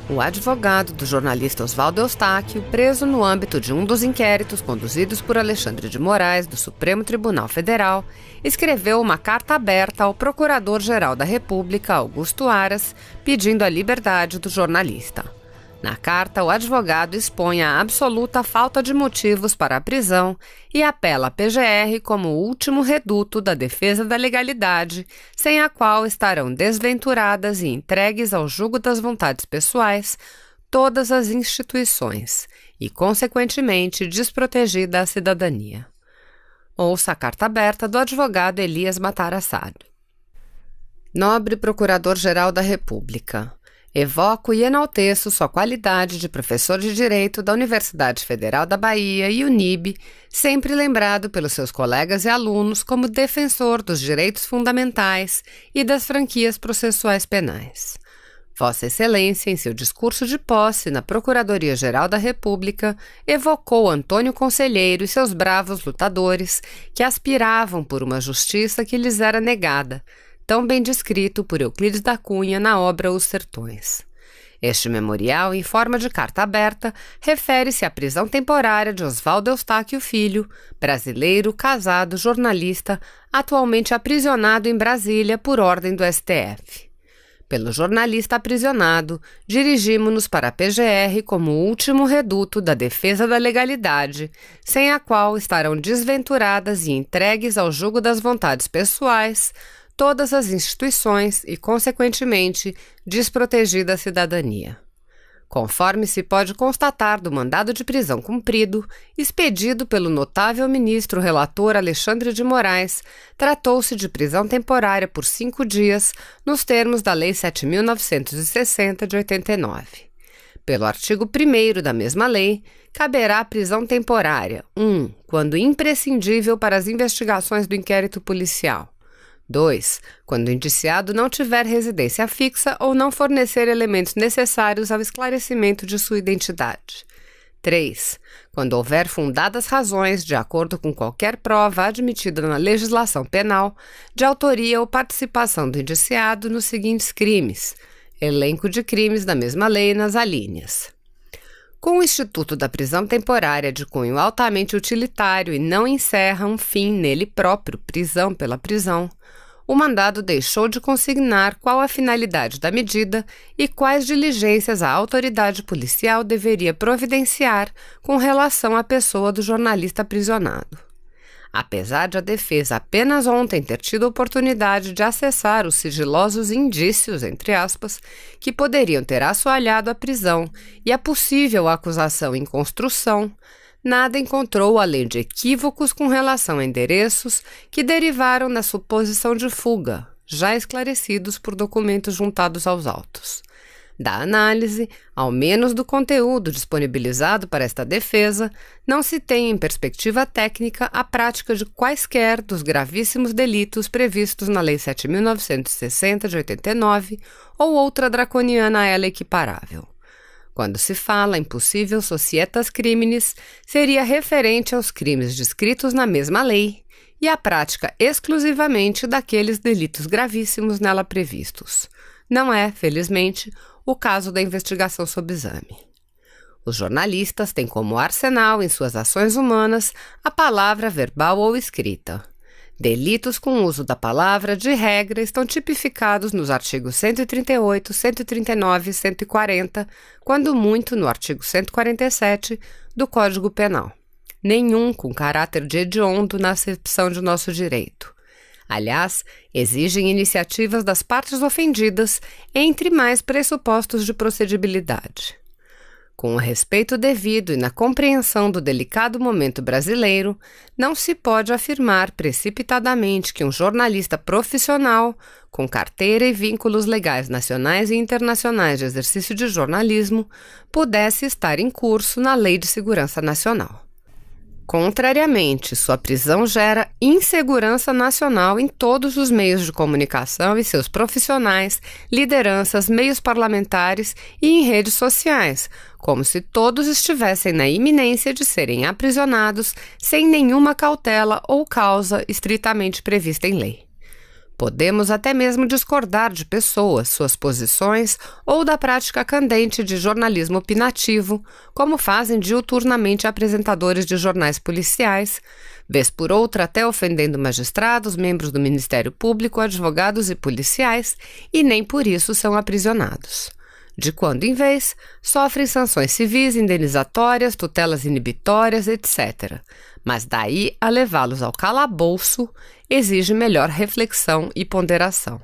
O advogado do jornalista Oswaldo Eustáquio, preso no âmbito de um dos inquéritos conduzidos por Alexandre de Moraes, do Supremo Tribunal Federal, escreveu uma carta aberta ao Procurador-Geral da República, Augusto Aras, pedindo a liberdade do jornalista. Na carta, o advogado expõe a absoluta falta de motivos para a prisão e apela à PGR como o último reduto da defesa da legalidade, sem a qual estarão desventuradas e entregues ao jugo das vontades pessoais todas as instituições e, consequentemente, desprotegida a cidadania. Ouça a carta aberta do advogado Elias Matar Assad. Nobre Procurador-Geral da República, evoco e enalteço sua qualidade de professor de Direito da Universidade Federal da Bahia e UNIB, sempre lembrado pelos seus colegas e alunos como defensor dos direitos fundamentais e das franquias processuais penais. Vossa Excelência, em seu discurso de posse na Procuradoria-Geral da República, evocou Antônio Conselheiro e seus bravos lutadores que aspiravam por uma justiça que lhes era negada, tão bem descrito por Euclides da Cunha na obra Os Sertões. Este memorial, em forma de carta aberta, refere-se à prisão temporária de Oswaldo Eustáquio Filho, brasileiro, casado, jornalista, atualmente aprisionado em Brasília por ordem do STF. Pelo jornalista aprisionado, dirigimo-nos para a PGR como o último reduto da defesa da legalidade, sem a qual estarão desventuradas e entregues ao jugo das vontades pessoais todas as instituições e, consequentemente, desprotegida a cidadania. Conforme se pode constatar do mandado de prisão cumprido, expedido pelo notável ministro relator Alexandre de Moraes, tratou-se de prisão temporária por 5 dias, nos termos da Lei 7.960 de 89. Pelo artigo 1º da mesma lei, caberá a prisão temporária, 1. Quando imprescindível para as investigações do inquérito policial. 2. Quando o indiciado não tiver residência fixa ou não fornecer elementos necessários ao esclarecimento de sua identidade. 3. Quando houver fundadas razões, de acordo com qualquer prova admitida na legislação penal, de autoria ou participação do indiciado nos seguintes crimes. Elenco de crimes da mesma lei nas alíneas. Com o Instituto da Prisão Temporária de cunho altamente utilitário e não encerra um fim nele próprio, prisão pela prisão, o mandado deixou de consignar qual a finalidade da medida e quais diligências a autoridade policial deveria providenciar com relação à pessoa do jornalista aprisionado. Apesar de a defesa apenas ontem ter tido a oportunidade de acessar os sigilosos indícios, entre aspas, que poderiam ter assoalhado a prisão e a possível acusação em construção, nada encontrou além de equívocos com relação a endereços que derivaram da suposição de fuga, já esclarecidos por documentos juntados aos autos. Da análise, ao menos do conteúdo disponibilizado para esta defesa, não se tem em perspectiva técnica a prática de quaisquer dos gravíssimos delitos previstos na Lei 7.960 de 89 ou outra draconiana a ela equiparável. Quando se fala em possível societas criminis, seria referente aos crimes descritos na mesma lei e à prática exclusivamente daqueles delitos gravíssimos nela previstos. Não é, felizmente, o caso da investigação sob exame. Os jornalistas têm como arsenal em suas ações humanas a palavra verbal ou escrita. Delitos com uso da palavra, de regra, estão tipificados nos artigos 138, 139 e 140, quando muito no artigo 147 do Código Penal. Nenhum com caráter de hediondo na acepção de nosso direito. Aliás, exigem iniciativas das partes ofendidas, entre mais pressupostos de procedibilidade. Com o respeito devido e na compreensão do delicado momento brasileiro, não se pode afirmar precipitadamente que um jornalista profissional, com carteira e vínculos legais nacionais e internacionais de exercício de jornalismo, pudesse estar em curso na Lei de Segurança Nacional. Contrariamente, sua prisão gera insegurança nacional em todos os meios de comunicação e seus profissionais, lideranças, meios parlamentares e em redes sociais, como se todos estivessem na iminência de serem aprisionados sem nenhuma cautela ou causa estritamente prevista em lei. Podemos até mesmo discordar de pessoas, suas posições ou da prática candente de jornalismo opinativo, como fazem diuturnamente apresentadores de jornais policiais, vez por outra até ofendendo magistrados, membros do Ministério Público, advogados e policiais, e nem por isso são aprisionados. De quando em vez, sofrem sanções civis, indenizatórias, tutelas inibitórias, etc. Mas daí a levá-los ao calabouço exige melhor reflexão e ponderação.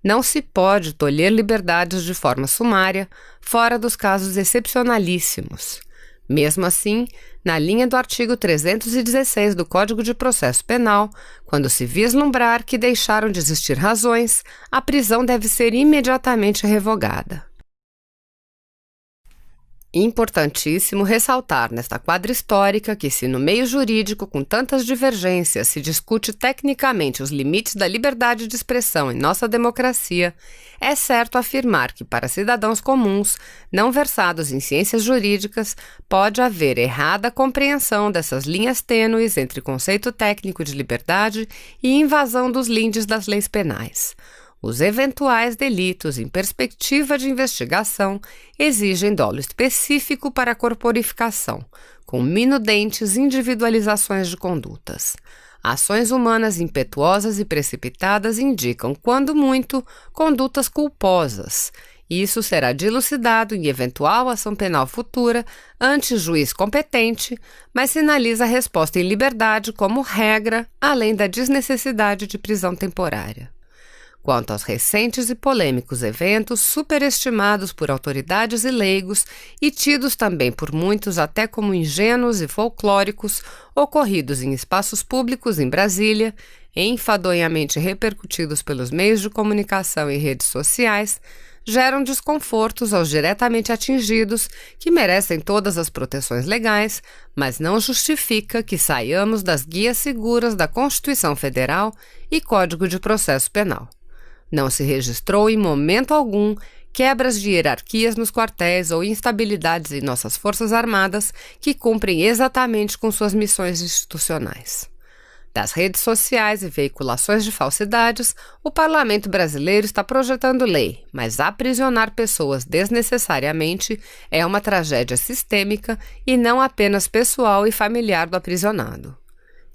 Não se pode tolher liberdades de forma sumária, fora dos casos excepcionalíssimos. Mesmo assim, na linha do artigo 316 do Código de Processo Penal, quando se vislumbrar que deixaram de existir razões, a prisão deve ser imediatamente revogada. Importantíssimo ressaltar nesta quadra histórica que, se no meio jurídico com tantas divergências se discute tecnicamente os limites da liberdade de expressão em nossa democracia, é certo afirmar que, para cidadãos comuns, não versados em ciências jurídicas, pode haver errada compreensão dessas linhas tênues entre conceito técnico de liberdade e invasão dos lindes das leis penais. Os eventuais delitos em perspectiva de investigação exigem dolo específico para a corporificação, com minudentes individualizações de condutas. Ações humanas impetuosas e precipitadas indicam, quando muito, condutas culposas. Isso será dilucidado em eventual ação penal futura ante juiz competente, mas sinaliza a resposta em liberdade como regra, além da desnecessidade de prisão temporária. Quanto aos recentes e polêmicos eventos superestimados por autoridades e leigos e tidos também por muitos até como ingênuos e folclóricos, ocorridos em espaços públicos em Brasília, enfadonhamente repercutidos pelos meios de comunicação e redes sociais, geram desconfortos aos diretamente atingidos, que merecem todas as proteções legais, mas não justifica que saiamos das guias seguras da Constituição Federal e Código de Processo Penal. Não se registrou em momento algum quebras de hierarquias nos quartéis ou instabilidades em nossas Forças Armadas que cumprem exatamente com suas missões institucionais. Das redes sociais e veiculações de falsidades, o parlamento brasileiro está projetando lei, mas aprisionar pessoas desnecessariamente é uma tragédia sistêmica e não apenas pessoal e familiar do aprisionado.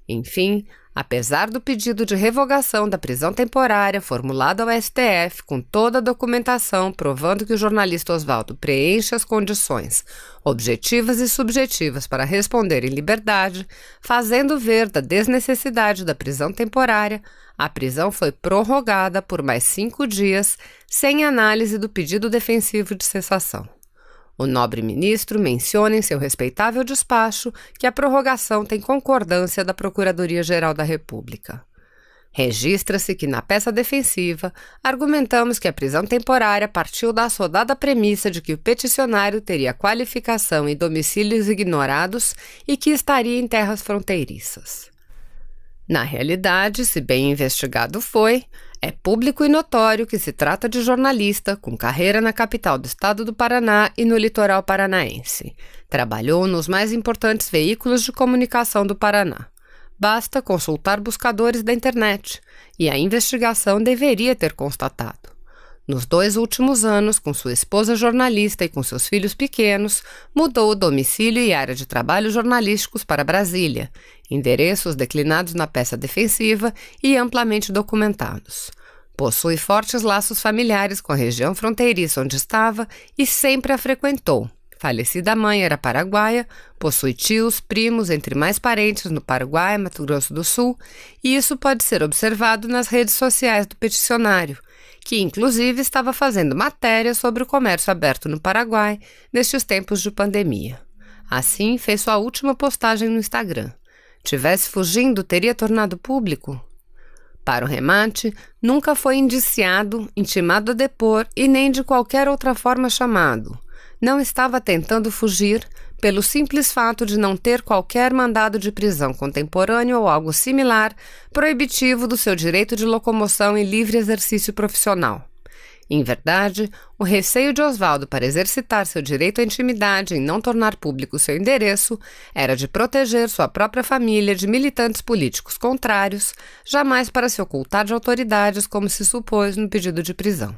Enfim, apesar do pedido de revogação da prisão temporária formulado ao STF com toda a documentação provando que o jornalista Oswaldo preenche as condições objetivas e subjetivas para responder em liberdade, fazendo ver da desnecessidade da prisão temporária, a prisão foi prorrogada por mais 5 dias, sem análise do pedido defensivo de cessação. O nobre ministro menciona em seu respeitável despacho que a prorrogação tem concordância da Procuradoria-Geral da República. Registra-se que, na peça defensiva, argumentamos que a prisão temporária partiu da assodada premissa de que o peticionário teria qualificação em domicílios ignorados e que estaria em terras fronteiriças. Na realidade, se bem investigado foi, é público e notório que se trata de jornalista com carreira na capital do estado do Paraná e no litoral paranaense. Trabalhou nos mais importantes veículos de comunicação do Paraná. Basta consultar buscadores da internet, e a investigação deveria ter constatado. Nos 2 últimos anos, com sua esposa jornalista e com seus filhos pequenos, mudou o domicílio e área de trabalho jornalísticos para Brasília, endereços declinados na peça defensiva e amplamente documentados. Possui fortes laços familiares com a região fronteiriça onde estava e sempre a frequentou. Falecida mãe era paraguaia, possui tios, primos, entre mais parentes no Paraguai e Mato Grosso do Sul, e isso pode ser observado nas redes sociais do peticionário, que inclusive estava fazendo matéria sobre o comércio aberto no Paraguai nestes tempos de pandemia. Assim, fez sua última postagem no Instagram. Tivesse fugindo, teria tornado público? Para o remate, nunca foi indiciado, intimado a depor e nem de qualquer outra forma chamado. Não estava tentando fugir pelo simples fato de não ter qualquer mandado de prisão contemporâneo ou algo similar proibitivo do seu direito de locomoção e livre exercício profissional. Em verdade, o receio de Oswaldo para exercitar seu direito à intimidade em não tornar público seu endereço era de proteger sua própria família de militantes políticos contrários, jamais para se ocultar de autoridades como se supôs no pedido de prisão.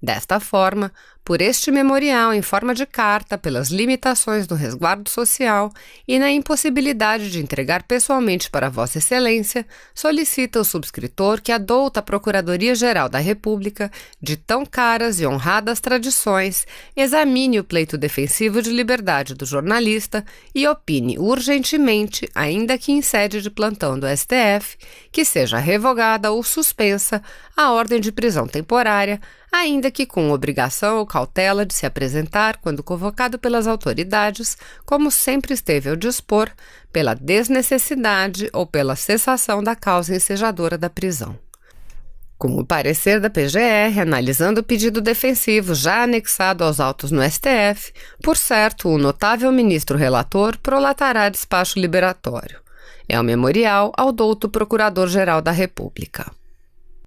Desta forma, por este memorial em forma de carta, pelas limitações do resguardo social e na impossibilidade de entregar pessoalmente para Vossa Excelência, solicita o subscritor que a douta Procuradoria-Geral da República, de tão caras e honradas tradições, examine o pleito defensivo de liberdade do jornalista e opine urgentemente, ainda que em sede de plantão do STF, que seja revogada ou suspensa a ordem de prisão temporária, ainda que com obrigação ou cautela de se apresentar quando convocado pelas autoridades, como sempre esteve ao dispor, pela desnecessidade ou pela cessação da causa ensejadora da prisão. Com o parecer da PGR, analisando o pedido defensivo já anexado aos autos no STF, por certo, o notável ministro relator prolatará despacho liberatório. É o memorial ao douto Procurador-Geral da República.